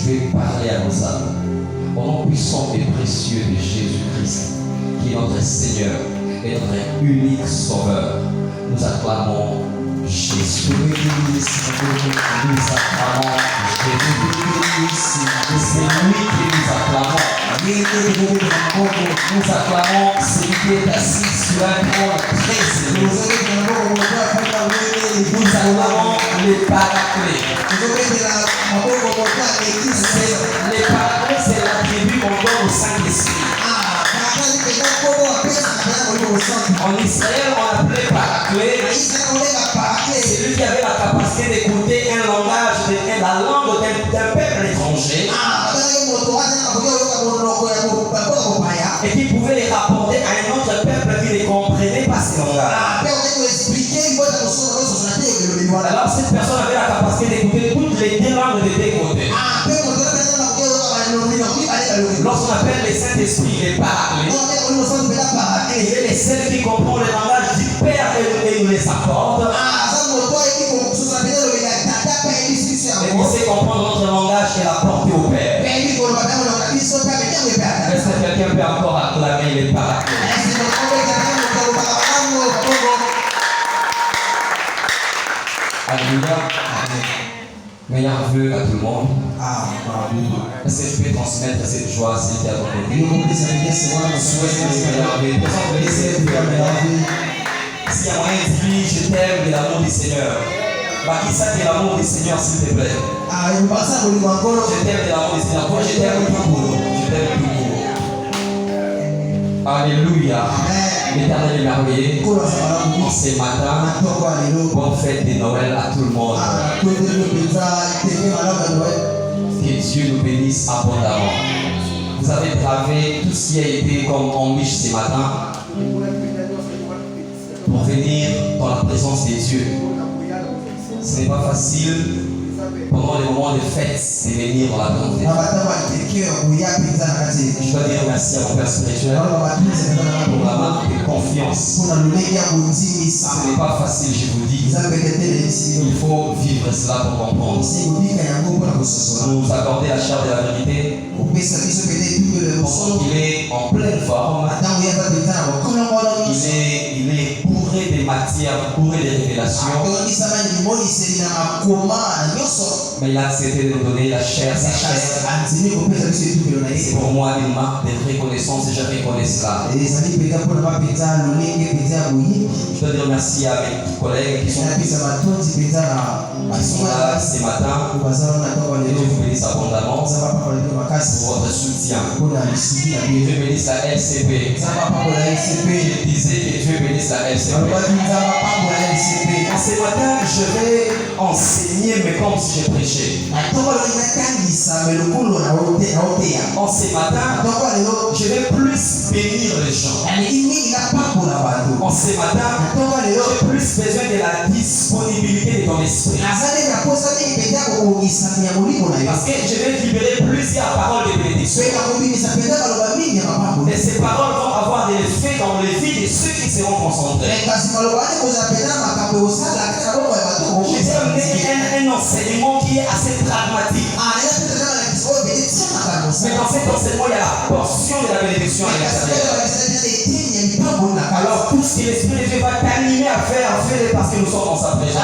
vais parler à nos âmes. Au nom puissant et précieux de Jésus-Christ, qui est notre Seigneur et notre unique Sauveur, nous acclamons Jésus. Nous acclamons Jésus. C'est lui que nous acclamons. Nous acclamons celui qui est assis sur un trône très élevé. Nous acclamons les paraclés. Les paraclés, c'est l'attribut qu'on donne au Saint-Esprit. En Israël, on appelait paraclé. C'est lui qui avait la capacité d'écouter un langage, la langue d'un peuple étranger. Et qui pouvait les rapporter à un autre peuple qui ne comprenait pas ces langages. Alors cette personne avait la capacité d'écouter toutes les deux langues de deux côtés. Lorsqu'on appelle les Saint-Esprit les paraclés, il est les seuls qui comprennent le langage du Père et nous les apporte. Et qui sait comprendre notre langage et l'apporter au Père. Est-ce que quelqu'un peut encore acclamer les paraclés? Alléluia. Meilleur vœu à tout le monde. Est-ce que je peux transmettre cette joie à celui qui a donné? S'il y a moyen de dire je t'aime de l'amour du Seigneur. Qui ça de l'amour du Seigneur, s'il te plaît? Je t'aime de l'amour du Seigneur. Moi, je t'aime tout pour. Je t'aime tout pour. Alléluia. L'Éternel est merveilleux. Ce matin, bonne fête de Noël à tout le monde. Que Dieu nous bénisse abondamment. Vous avez traversé tout ce qui a été comme embûche ce matin pour venir dans la présence de Dieu. Ce n'est pas facile pendant les moments de fête de venir dans la présence de Dieu. Je dois dire merci à mon Père spirituel pour la marque de confiance. Ce n'est pas facile, je vous dis. Il faut vivre cela pour comprendre. Nous accorder la chair de la vérité. Pendant qu'il est en pleine forme, il est bourré de matière, bourré de révélations. Mais il a accepté de nous donner la chair, sa chair. C'est pour moi une marque de reconnaissance et je reconnais cela. Je dois dire merci à mes collègues qui sont là ce matin. Et je vous bénisse abondamment pour votre soutien. Dieu bénisse la LCP. Je disais que Dieu bénisse la LCP. Ce matin, je vais enseigner, mais comme si je prêchais. En ce matin, je vais plus bénir les gens. En ce matin, j'ai plus besoin de la disponibilité de ton esprit. Parce que je vais libérer plusieurs paroles de bénédiction. Et ces paroles vont avoir des effets dans les vies de ceux qui seront concentrés. J'ai amené un enseignement qui est assez pragmatique. Mais dans cet enseignement, il y a la portion de la bénédiction à l'intérieur. Alors tout ce que l'Esprit de Dieu va t'animer à faire, fais-le parce que nous sommes dans sa présence.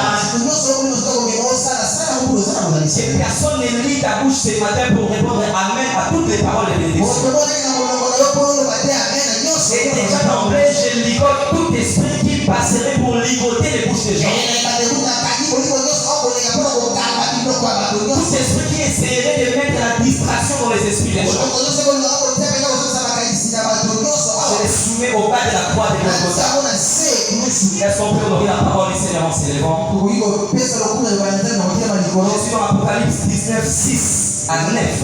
Et personne ne lit ta bouche ce matin pour répondre Amen à toutes les paroles de bénédiction. Et déjà d'emblée, je ligote tout esprit qui passerait pour ligoter les bouches des gens. Tout esprit qui essaierait de mettre la distraction dans les esprits des gens. Je les soumets au bas de la croix de Golgotha. Est-ce qu'on peut honorer la parole du Seigneur en s'élevant? Je suis dans l'Apocalypse 19, 6 à 9.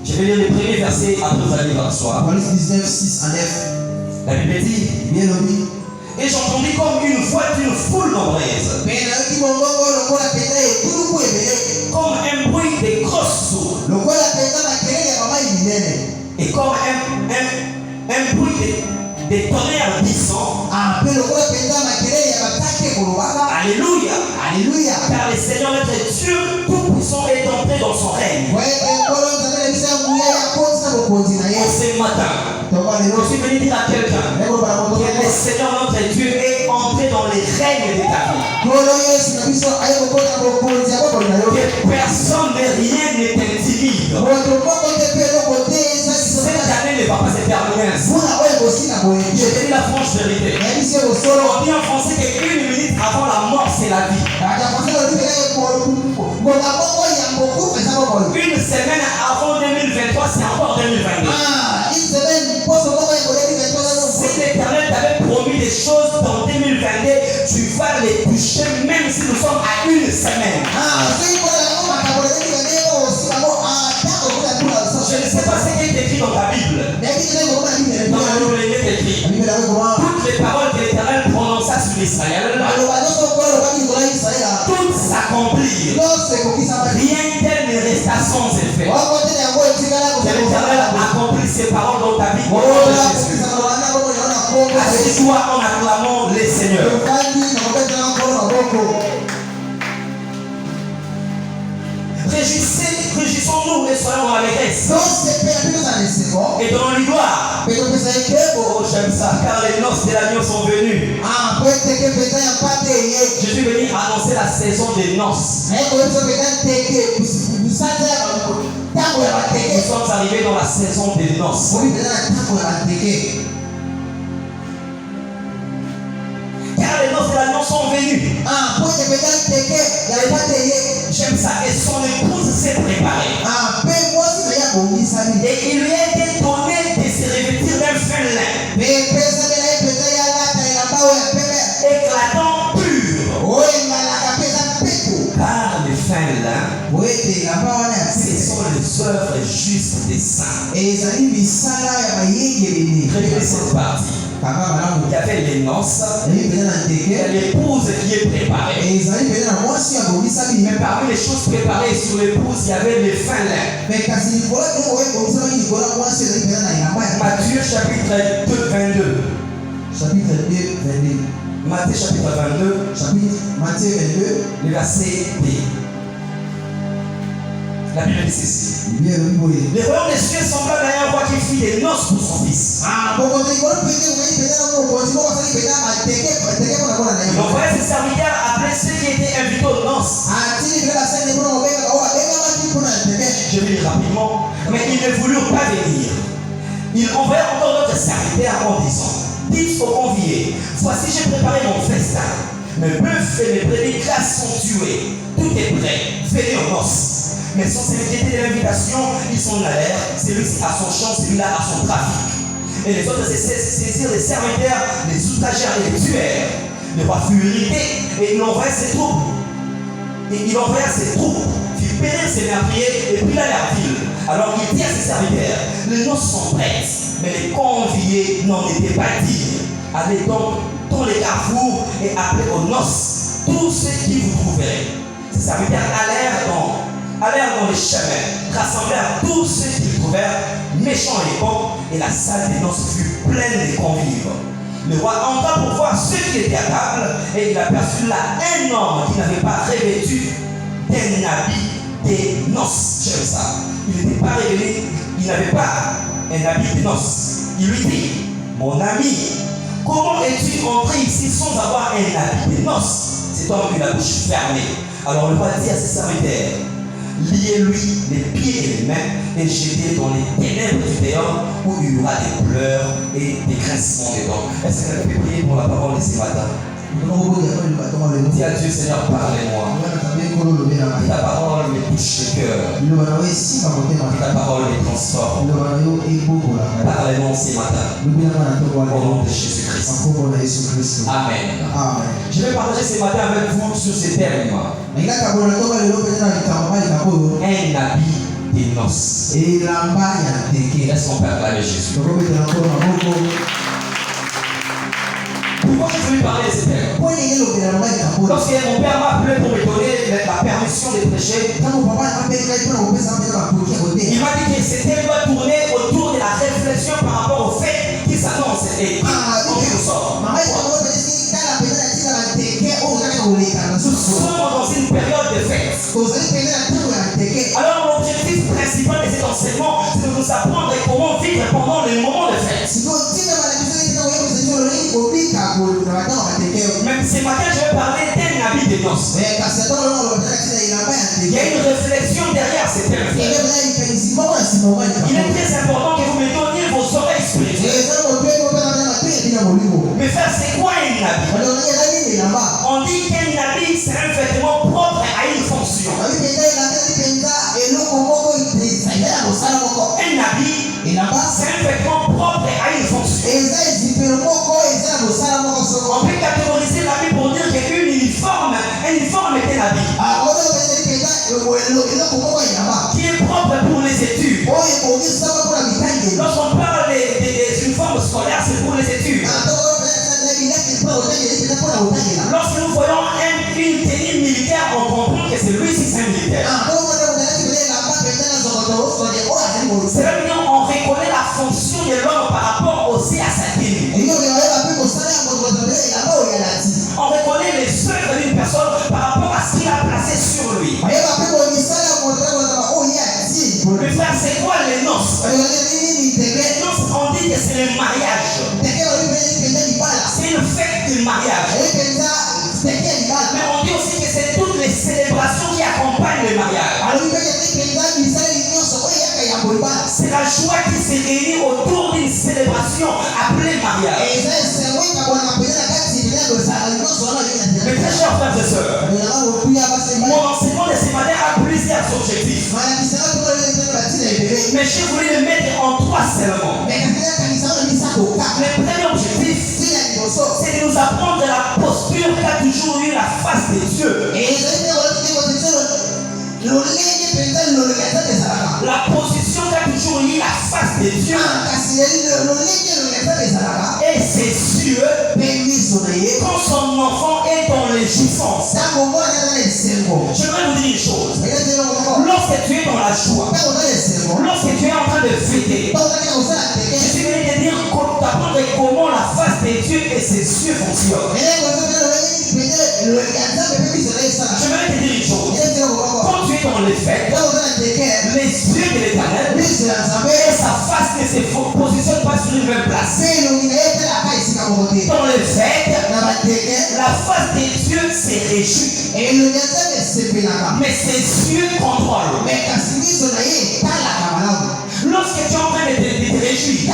Je vais lire les premiers versets après vous allez voir soir. Apocalypse 19, 6 à 9. La Bible dit, et j'entendis comme une voix d'une foule nombreuse, comme un bruit de grosses eaux, et comme un bruit de tonnerre puissant. Alléluia. Alléluia. Car le Seigneur notre Dieu tout personne de rien ne t'intimide. Cette année ne va pas se terminer ainsi. Je te dis la franche vérité. On dit en français qu'une minute avant la mort, c'est la vie. Une semaine avant 2023, c'est encore 2022. Si l'Éternel t'avait promis des choses dans 2022, tu vas les toucher même si nous sommes à une semaine. Je ne sais pas ce qui est écrit dans ta Bible. Dans la Bible, il est écrit toutes les paroles que l'Éternel prononça sur Israël, toutes s'accomplirent. Rien tel ne resta sans effet. L'Éternel a accompli ses paroles dans ta vie au nom de Jésus. Assieds-toi en acclamant les seigneurs. Réjouissons-nous et soyons dans l'allégresse. Et dans l'gloire. Oh, j'aime ça, car les noces de l'agneau sont venues. Je suis venu annoncer la saison des noces. Nous sommes arrivés dans la saison des noces. Car les noces de l'agneau sont venues. J'aime ça. Et son épouse s'est préparée. Et il lui a été donné de se revêtir d'un fin lin. Éclatant pur. Car les fins lin, ce sont les œuvres justes des saints. Regardez cette partie. Il y avait les noces, il y a l'épouse qui est préparée. Mais parmi les choses préparées sur l'épouse, il y avait les fins lin. Matthieu chapitre 2, 22. Matthieu chapitre 22, le verset D. La Bible dit ceci. Le royaume des cieux semblable à un roi qui fit des noces pour son fils. Il envoya ses serviteurs appeler ceux qui étaient invités aux noces. Je vais lire rapidement. Mais ils ne voulurent pas venir. Il envoya encore d'autres serviteurs en disant: dites aux conviés, voici j'ai préparé mon festin. Mes bœufs et mes brebis grasses sont tués. Tout est prêt. Venez aux noces. Mais sans s'inquiéter de l'invitation, ils sont allèrent, celui-ci à son champ, celui-là à son trafic. Et les autres saisirent les serviteurs, les outragèrent et les tuèrent. Le roi fut irrité et il envoya ses troupes. Fit périr ses meurtriers et brûla leur ville. Alors il dit à ses serviteurs: les noces sont prêtes, mais les conviés n'en étaient pas dignes. Allez donc dans les carrefours et appelez aux noces tous ceux qui vous trouverez. Ses serviteurs allèrent dans les chemins, rassemblèrent tous ceux qu'ils trouvèrent, méchants et bons, et la salle des noces fut pleine de convives. Le roi entra pour voir ceux qui étaient à table, et il aperçut là un homme qui n'avait pas revêtu d'un habit des noces. J'aime ça. Il n'était pas révélé, il n'avait pas un habit des noces. Il lui dit: mon ami, comment es-tu entré ici sans avoir un habit des noces? Cet homme eut la bouche fermée. Alors le roi dit à ses serviteurs: liez-lui les pieds et les mains et jetez dans les ténèbres du dehors où il y aura des pleurs et des grincements des dents. Est-ce que tu peux prier pour la parole de ce matin? Dis à Dieu: Seigneur, parlez-moi. Ta parole me touche le cœur. Ta parole me transforme. Parlez-moi ce matin. Au nom de Jésus-Christ. Amen. Je vais partager ce matin avec vous sur ces termes. Un habit des noces. Laisse-moi parler de Jésus. Pourquoi je veux parler de ces termes? Lorsque mon père m'a appelé pour me donner la permission de prêcher, il m'a dit que ce thème doit tourner autour de la réflexion par rapport au fait qui s'annonce et qui nous sort. Nous sommes dans une période de fête. Alors l'objectif principal de cet enseignement, c'est de nous apprendre comment vivre pendant les moments de fête. Même ce matin, je vais parler d'un habit de noces. Il y a une réflexion derrière ces termes. Il est très important que vous me donniez vos oreilles spirituelles. Mais frère, c'est quoi un nabi? On dit qu'un nabi, c'est un vêtement propre à une fonction. Un nabi, c'est un vêtement propre à une fonction. On peut catégoriser l'habit pour dire qu'un uniforme est un habit qui est propre pour les études. Lorsqu'on parle des uniformes scolaires, c'est pour les études. Lorsque nous voyons une tenue militaire, on comprend que c'est lui, c'est un militaire. C'est là où on reconnaît la fonction de l'homme par rapport aussi à sa tenue. On reconnaît les œuvres d'une personne par rapport à ce qu'il a placé sur lui. Mais frère, c'est quoi les noces? Les noces, on dit que c'est le mariage. C'est une fête du mariage. Mais on dit aussi que c'est toutes les célébrations qui accompagnent le mariage. C'est la joie qui se réunit autour d'une célébration appelée mariage. Mes très chers frères et sœurs, mon enseignement de ce matin a plusieurs objectifs. Mais je voulais le mettre en 3 seulement. Le premier objectif, c'est de nous apprendre la posture qu'a toujours eu la face de Dieu. La position qu'a toujours eu la face de Dieu. Et c'est sûr quand son enfant est dans les jouissances. J'aimerais vous dire une chose. Lorsque tu es dans la joie, lorsque tu es en train de fêter, je suis venu te dire t'apprendre comment la face de Dieu et ses cieux fonctionnent. J'aimerais te dire une chose. Quand tu es dans les fêtes, les yeux de l'Éternel et sa face ne se positionne pas sur une même place. Dans les fêtes, la face de Dieu se réjouit. Mais ses yeux contrôlent. Lorsque tu es en train de te réjouir,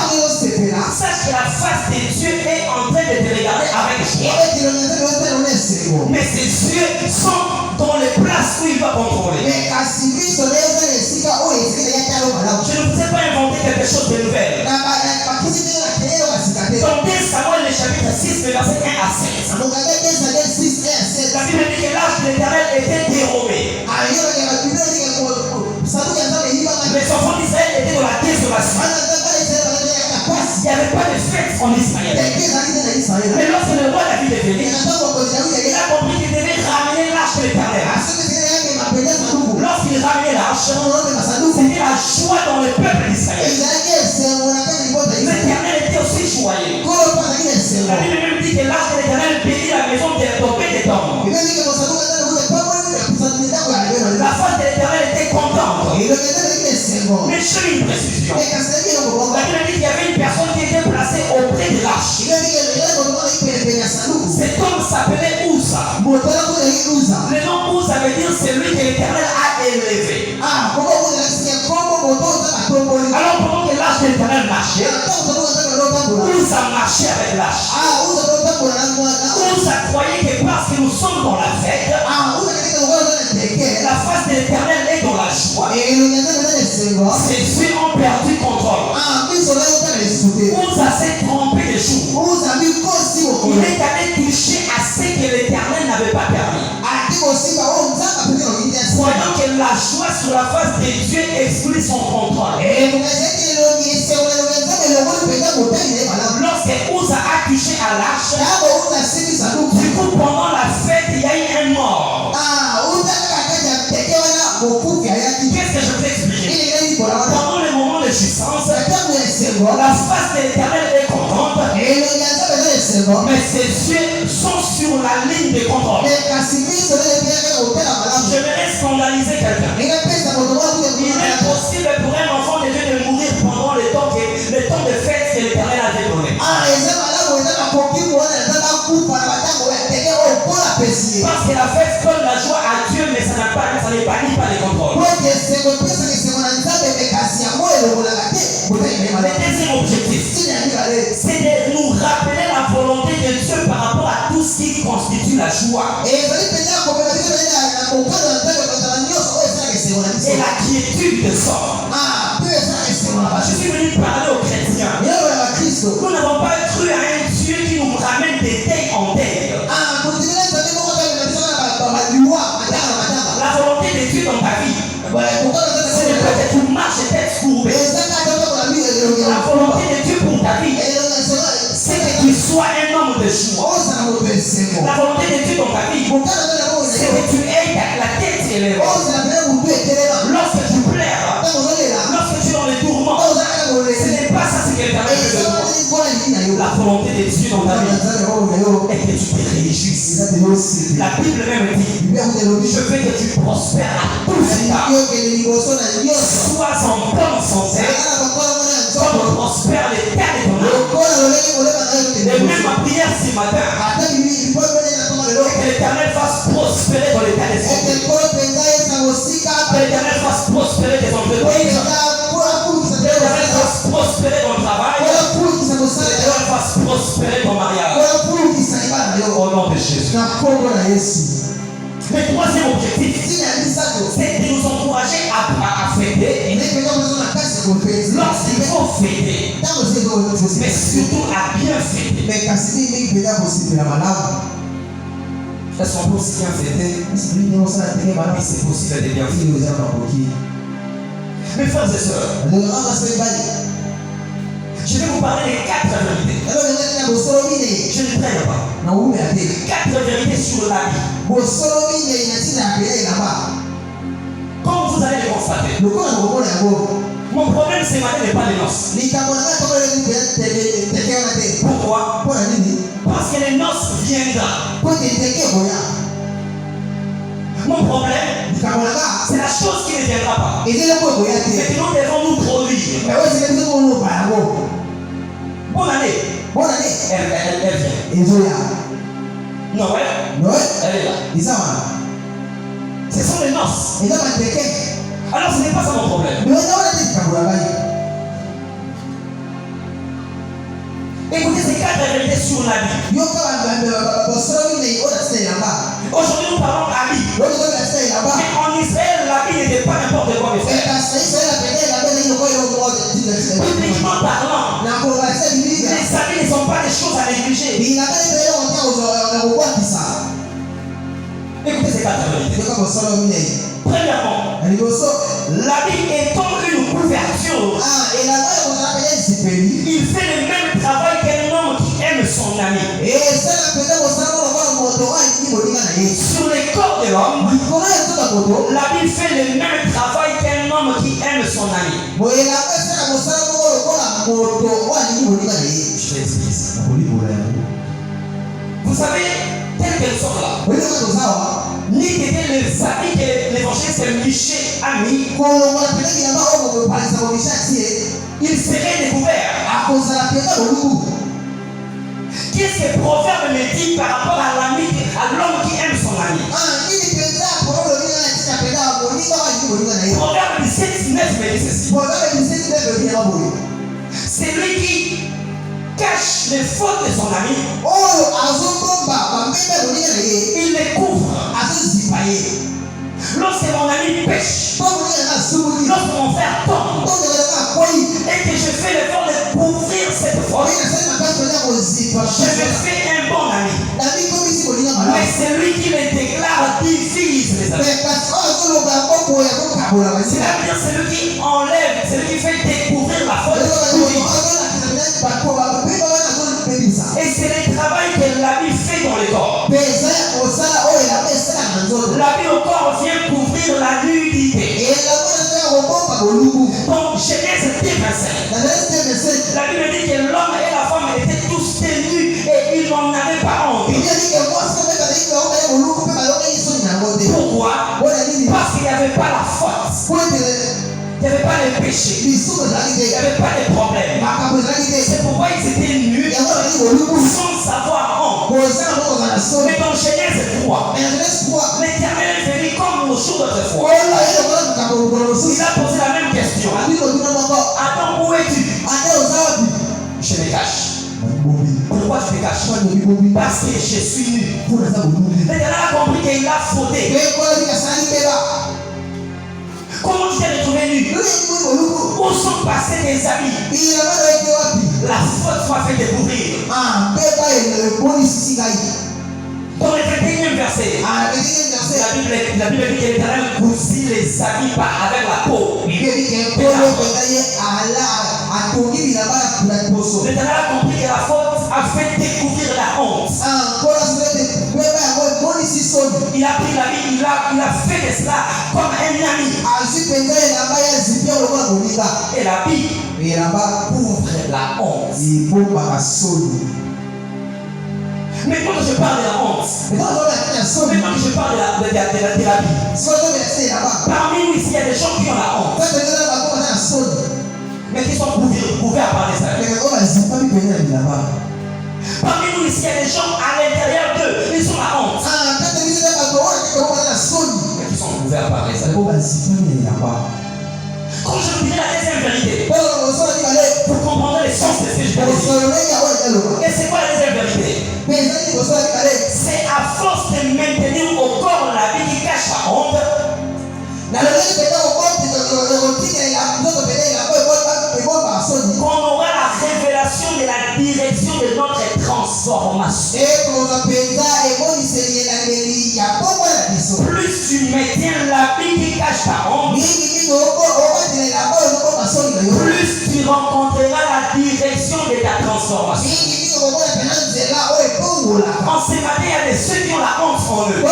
sache que la face de Dieu est en train de te regarder avec joie. Mais ses yeux sont dans les places où il va contrôler. Je ne vous ai pas inventé quelque chose de nouvel. Dans 2 Samuel, le chapitre 6, le verset 1 à 16. La Bible dit que l'arche de l'Éternel était dérobée. Les enfants d'Israël étaient dans la désolation. Il n'y avait pas de fête en Israël. Mais lorsque le roi David est venu, il a compris qu'il devait ramener l'arche de l'Éternel. Lorsqu'il ramenait l'arche, c'était la joie dans le peuple d'Israël. L'Éternel était aussi joyeux. La Bible même dit que l'arche de l'Éternel bénit la maison de Obed-Édom. La face de l'Éternel était contente. Mais je fais une précision. La Bible dit qu'il y avait une personne qui était placée auprès de l'arche. Cet homme s'appelait Uza. Le nom Uza veut dire celui que l'Éternel a élevé. Alors pendant que l'arche de l'Éternel marchait, Uza marchait avec l'arche. Uza croyait que parce que nous sommes dans la fête, la face de l'Éternel est dans la joie. Ses yeux ont perdu contrôle. Uza s'est trompé de jour. Il est allé toucher à ce que l'Éternel n'avait pas permis. Voyant que la joie sur la face de Dieu exclut son contrôle. Lorsque Uza a touché à l'arche, du coup pendant la fête il y a eu un mort. Qu'est-ce que je peux expliquer? Pendant le moment de jouissance, la face de l'Éternel est contente, mais ses yeux sont sur la ligne de contrôle. Je vais scandaliser quelqu'un. Il est possible pour un enfant de Dieu de mourir pendant le temps de fête que l'Éternel a donné. Parce que la fête donne la joie à Dieu, mais ça n'est pas n'annule pas les contrôles. Le deuxième objectif, c'est de nous rappeler la volonté de Dieu par rapport à tout ce qui constitue la joie. Et la quiétude de sort. Je suis venu parler aux chrétiens. Nous n'avons pas cru à un Dieu qui nous ramène des deuils en deuil. La volonté de Dieu dans ta vie, ce n'est pas que tu marches tête courbée. La volonté de Dieu pour ta vie, c'est que tu sois un homme de joie. La volonté de Dieu dans ta vie, c'est que tu aies la tête élevée. Lorsque tu pleures, lorsque tu es dans les tourments, ce n'est pas ça ce que l'Éternel veut de toi. La volonté de Dieu dans ta vie est que tu te réjouisses. La Bible même dit, je veux que tu prospères à tous états. Sois en bonne santé, comme prospère l'état de ton âme. Et même ma prière ce matin, que l'Éternel fasse prospérer dans l'état des hommes. Que l'Éternel fasse prospérer des entreprises. Que l'Éternel fasse prospérer dans le travail. Que l'Éternel fasse prospérer dans le mariage. Au nom de Jésus. Le troisième objectif, c'est de nous encourager à fêter. Lorsqu'il faut fêter, mais surtout à bien fêter. Est-ce qu'on peut aussi bien fêter? Et c'est possible de bien fêter. Mes frères et sœurs, je vais vous parler des 4 vérités. Je ne traîne pas. 4 vérités sur la vie. Comme vous allez le constater, mon problème ce matin n'est pas les noces. Pourquoi? Parce que les noces viendront. Mon problème, c'est la chose qui ne viendra pas. C'est que nous devons nous produire. Bonne année. Elle vient. Noël, elle est là. Ce sont les noces. Alors ce n'est pas ça mon problème. Écoutez ces 4 vérités sur la vie. Aujourd'hui nous parlons de la vie. Mais en Israël, la vie n'était pas n'importe quoi. Bibliquement parlant, les amis ne sont pas des choses à négliger. Écoutez ces 4 vérités. Premièrement, la vie étant une couverture, il fait le même travail qu'un homme qui aime son ami. Sur le corps de l'homme, la vie fait le même travail qu'un homme qui aime son ami. Je vais expliquer ça. Vous savez, telles qu'elles sont là, ni qu'étaient les amis que l'évangéliste Michée a mis, ils seraient découverts. Qu'est-ce que Proverbe me dit par rapport à l'ami, à l'homme qui aime son ami? Proverbe 17:9 me dit ceci. C'est lui qui cache les fautes de son ami. Il les couvre. Lorsque mon ami pêche, lorsque mon frère tombe, et que je fais l'effort de couvrir cette faute, je me fais un bon ami. Mais c'est lui qui me déclare divise les amis. C'est-à-dire c'est lui qui enlève, c'est lui qui fait découvrir la faute. Et c'est le travail que la vie fait dans le corps. La vie au corps vient couvrir la nudité. Donc Genèse 2:25. La Bible dit que l'homme et la femme étaient tous tenus et ils n'en avaient pas honte. Pourquoi? Parce qu'il n'y avait pas la faute. Il n'y avait pas de péché. Il n'y avait pas de problème. C'est pourquoi ils étaient nus sans savoir honte. Mais dans Genèse 3, l'Éternel est venu comme nos jours d'autrefois. Il a posé la même question. Adam, où es-tu? Je me cache. Pourquoi tu te caches? Parce que je suis nu. L'Éternel a compris qu'il a fauté. Comment tu t'es retrouvé nu? Où sont passés tes amis? La faute m'a fait découvrir. Dans le 21e verset, la Bible dit que l'Éternel cousit les habits avec la peau. L'Éternel a compris que la faute a fait découvrir la honte. Il a pris l'habit, il a fait de cela comme un ami. Et l'habit couvre la honte. Mais quand je parle de la honte, maintenant que je parle de l'habit, parmi nous ici, il y a des gens qui ont la honte, mais qui sont couverts par les habits. Parmi nous ici, il y a des gens à l'intérieur d'eux, ils ont la honte, mais qui sont couverts par les habits. Quand je vous dirai la deuxième vérité, vous comprendrez le sens de ce que je veux dire. Et c'est quoi la deuxième vérité? C'est à force de maintenir au corps la vie qui cache la honte, qu'on aura la révélation de la direction de notre transformation. Plus tu maintiens la vie qui cache ta honte, plus tu rencontreras la direction de ta transformation. En ce matin, il y a des ceux qui ont la honte en eux.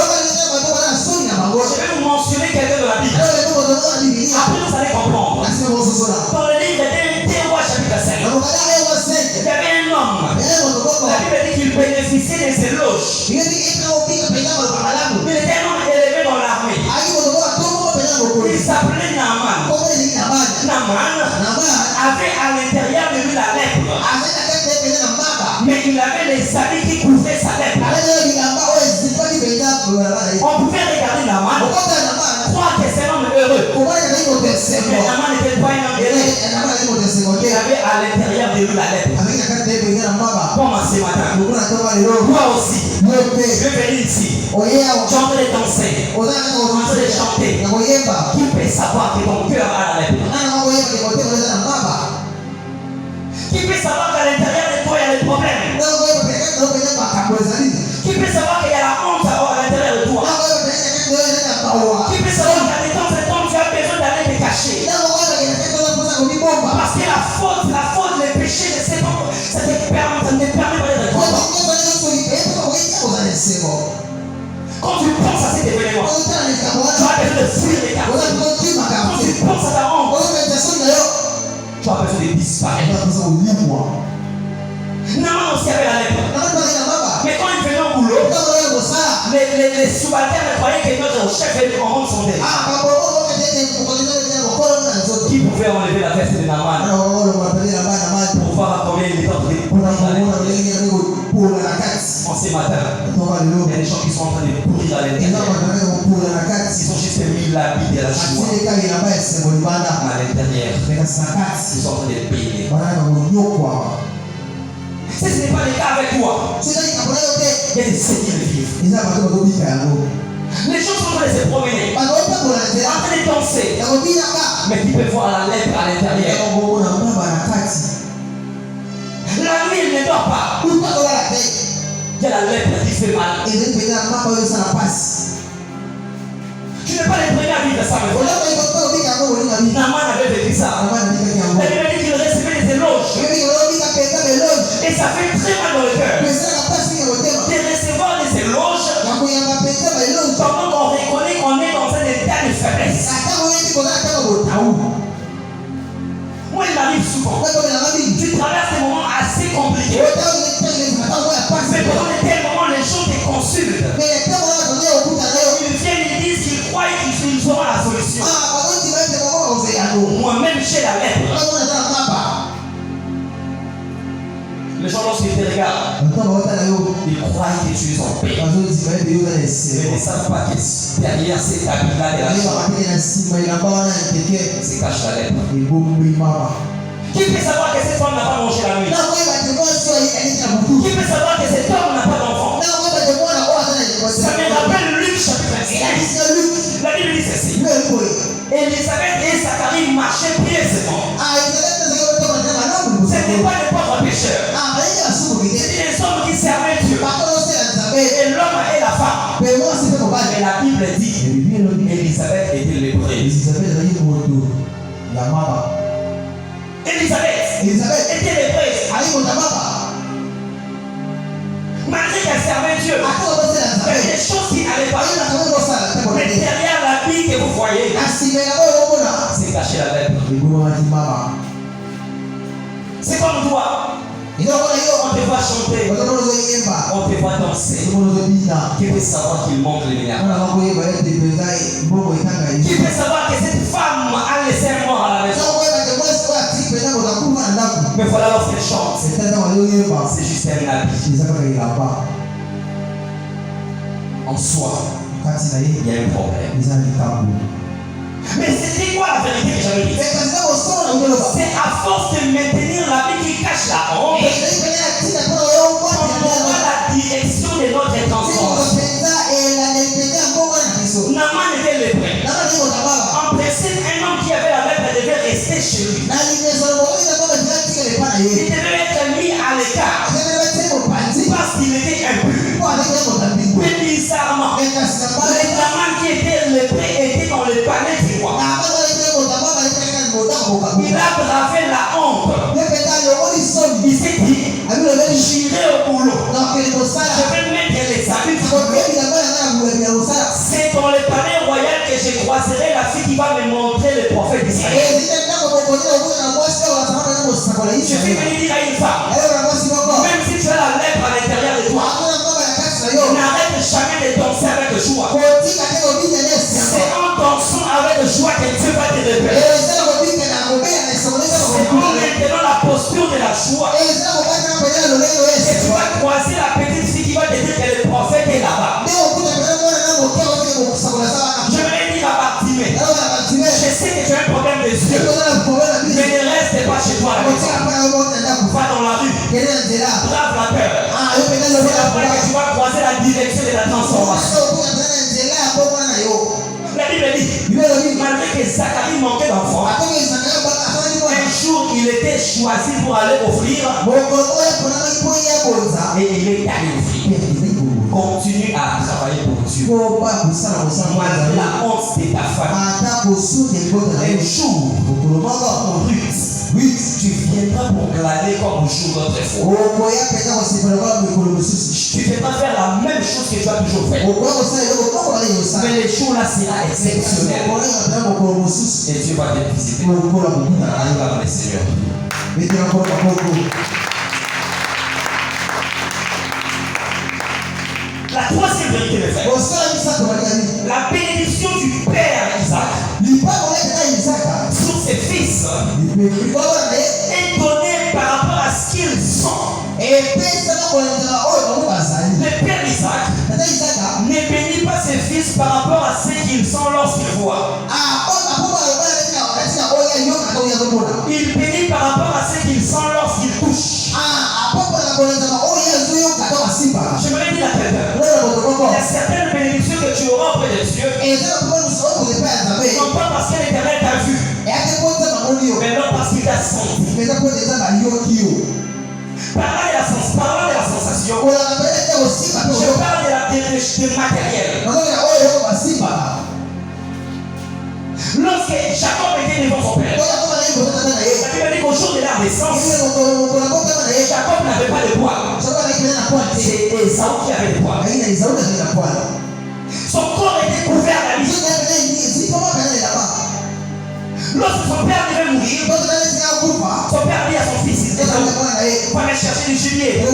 Je vais vous mentionner quelqu'un de la Bible. Après, vous allez comprendre. Dans le livre des Rois, chapitre 5, il y avait un homme. La Bible dit qu'il bénéficiait des éloges. Il était un homme élevé dans l'armée. Il s'appelait Naaman. Naaman avait à l'intérieur de lui la lèpre. Mais il avait les habits qui couvraient sa lèpre. On pouvait regarder Naaman, croire que c'est un homme heureux. Mais Naaman n'était pas un homme heureux. Il avait à l'intérieur de lui la lèpre. Comme ce matin. Moi aussi. Je vais venir ici. Tu es en train de danser. Tu es en train de chanter. Qui peut savoir que ton cœur a la lèpre? Qui peut savoir qu'à l'intérieur de toi il y a des problèmes? Qui peut savoir qu'il y a la honte à l'intérieur de toi? Qui peut savoir qu'à de temps en temps tu as besoin d'aller te cacher? Parce que la faute, le péché de cet homme, ça ne te permet pas d'être content. Quand tu penses à cet événement, tu as besoin de fuir les cartes. Quand tu penses à ta honte, tu as besoin de disparaître. Naaman aussi avait la lèpre. Mais quand il venait au boulot, les subalternes croyaient que notre chef était en son dé. Qui pouvait enlever la veste de Naaman pour voir combien il était en train de pourrir la lèpre? En ce matin, il y a des gens qui sont en train de pourrir à l'intérieur. Ils ont juste mis l'habit de la joie à l'intérieur. Ils sont en train de payer. Si ce n'est pas le cas avec toi, il y a des signes qui le vivent. Les gens sont en train de se promener, en train de danser, mais tu peux voir la lèpre à l'intérieur. La nuit, il ne dort pas. Il y a la lèpre qui fait mal. Tu n'es pas le premier à vivre ça. Naaman avait vécu ça. La Bible dit qu'il recevait des éloges. Et ça fait très mal dans le cœur de recevoir des éloges pendant qu'on reconnaît qu'on est dans un état de faiblesse. Moi, il m'arrive souvent. Tu traverses des moments assez compliqués. Mais pendant tel moment, les gens te consultent. Ils viennent, ils disent qu'ils croient qu'ils auront la solution. Moi-même, j'ai la lèpre. Les gens, lorsqu'ils te regardent, ils croient que tu es en paix. Mais ils ne savent pas que derrière cet habit-là de la chambre se cache la lèpre. Qui peut savoir que cette femme n'a pas mangé la nuit? Qui peut savoir que cet homme n'a pas d'enfant? Ça me rappelle Luc chapitre 5. La Bible dit ceci. Élisabeth et Zacharie marchaient pieds-et-mains. Ce n'était pas des pauvres pécheurs. C'était des hommes qui servaient Dieu. Et l'homme et la femme. Mais la Bible dit Élisabeth était lépreuse. Élisabeth était lépreuse. Malgré qu'elle servait Dieu, il y a des choses qui n'allaient pas. Mais derrière la vie que vous voyez, c'est caché la lèpre. C'est comme toi. On te voit chanter, on te voit danser. Qui peut savoir qu'il manque les milliards? Qui peut savoir que cette femme a laissé un mort à la maison? Mais voilà lorsqu'elle chante, c'est juste un habit. En soi, il y a un problème. Mais c'était quoi la vérité que j'avais dit? C'est à force de maintenir la vie qui cache la honte qu'on aura la direction de notre transformation. Naaman était lépreux. En principe, un homme qui avait la lèpre devait rester chez lui. Il devait être mis à l'écart parce qu'il était impur. Mais bizarrement, Naaman qui était lépreux était dans le palais du roi. Il a bravé la honte. Il s'est dit, j'irai au boulot. Je vais mettre les habits. C'est dans le palais royal que je croiserai la fille qui va me montrer le prophète d'Israël. Je vais venir dire à une femme, même si tu as la lèpre à l'intérieur de toi, n'arrête jamais de danser avec joie. C'est en dansant avec joie que Dieu va te révéler. C'est en maintenant la posture de la joie. Et tu vas croiser la petite fille qui va te dire que le prophète est là-bas. Je vais dire à Bartimée, je sais que tu as un problème de yeux, mais ne reste pas chez toi. Va dans la rue, brave la peur. C'est après que tu vas croiser la direction de la transformation. La Bible dit, malgré que Zacharie manquait d'enfants, un jour il était choisi pour aller offrir et il est allé offrir. Continue à travailler pour Dieu. Malgré la honte de ta famille, un jour, Ruth, tu viendras pour glaner comme au jour d'autrefois. Tu viendras faire la même chose que tu as toujours fait. Mais le jour là sera exceptionnel. Et Dieu va te visiter. Acclame le Seigneur. La troisième vérité, mes frères. La bénédiction du Père Isaac sur ses fils est donnée par rapport à ce qu'ils sont. Le Père Isaac ne bénit pas ses fils par rapport à ce qu'ils sont lorsqu'ils voient. Il bénit par rapport à ce qu'ils sont lorsqu'ils touchent. J'aimerais dire à quelqu'un, il y a certaines bénédictions que tu auras auprès de Dieu, non pas parce que l'Éternel t'a vu, mais non parce qu'il t'a senti. Parlant de la sensation, je parle de matériel. Lorsque Jacob était devant son père, la Bible dit qu'au jour de la naissance, Jacob n'avait pas de poils. C'est Ésaü qui avait des poils. Son corps était couvert d'habits. Lorsque son père devait mourir, son père dit à son fils, va aller chercher du gibier. Je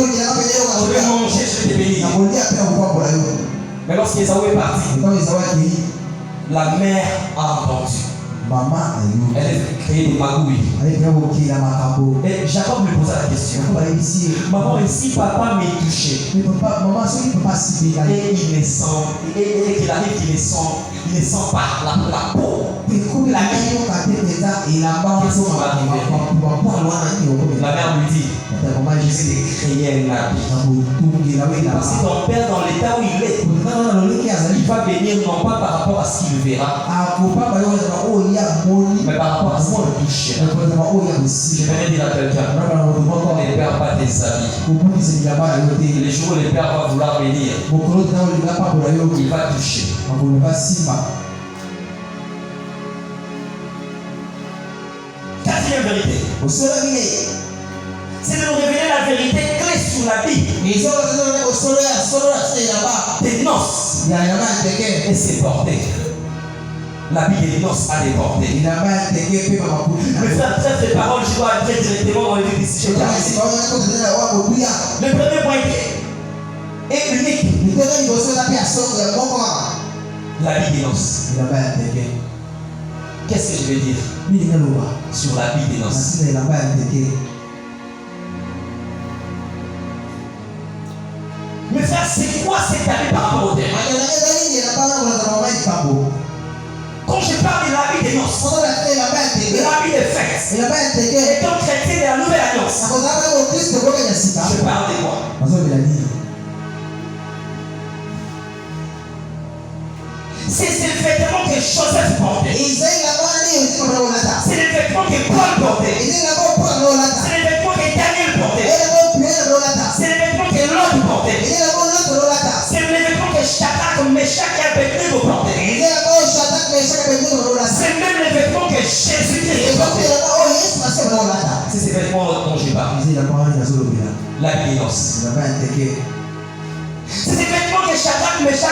vais manger, je vais te bénir. Mais lorsqu'Ésaü est parti, la mère a entendu. Maman elle est créée des magouilles. Et Jacob lui posa la question. Maman, et si papa m'est touché et il descend, et qu'il arrive qu'il descend par la peau. La mère lui dit, je vais créer un habit. Parce que ton père, dans l'état où il est, il va venir non pas par rapport à ce qu'il verra, mais par rapport à ce qu'il touchera. Je vais dire à quelqu'un, ne perds pas tes habits. Les jours où le père va vouloir venir, il va toucher. Quatrième vérité, c'est de nous révéler la vérité clé sur la Bible. Des noces et ses portées. La Bible des noces a des portées. Mes frères, ces paroles, je dois entrer directement dans le vif du sujet. Le premier point est unique. La Bible des noces. Qu'est-ce que je vais dire sur la Bible des noces? Mes frères, c'est quoi cette année par rapport au thème? Quand je parle de la vie des noces, de la vie des fêtes, étant chrétien de la nouvelle alliance, je parle de quoi? C'est le vêtement que Joseph portait. C'est le vêtement que Paul portait. C'est le vêtement que Daniel portait. C'est le vêtement que l'autre portait. C'est le vêtement que Shadrach, Meshach et Abednego portaient. C'est même le vêtement que Jésus-Christ portait. C'est ces vêtements dont je parle. La Bible des noces. C'est ces vêtements que Shadrach, Meshach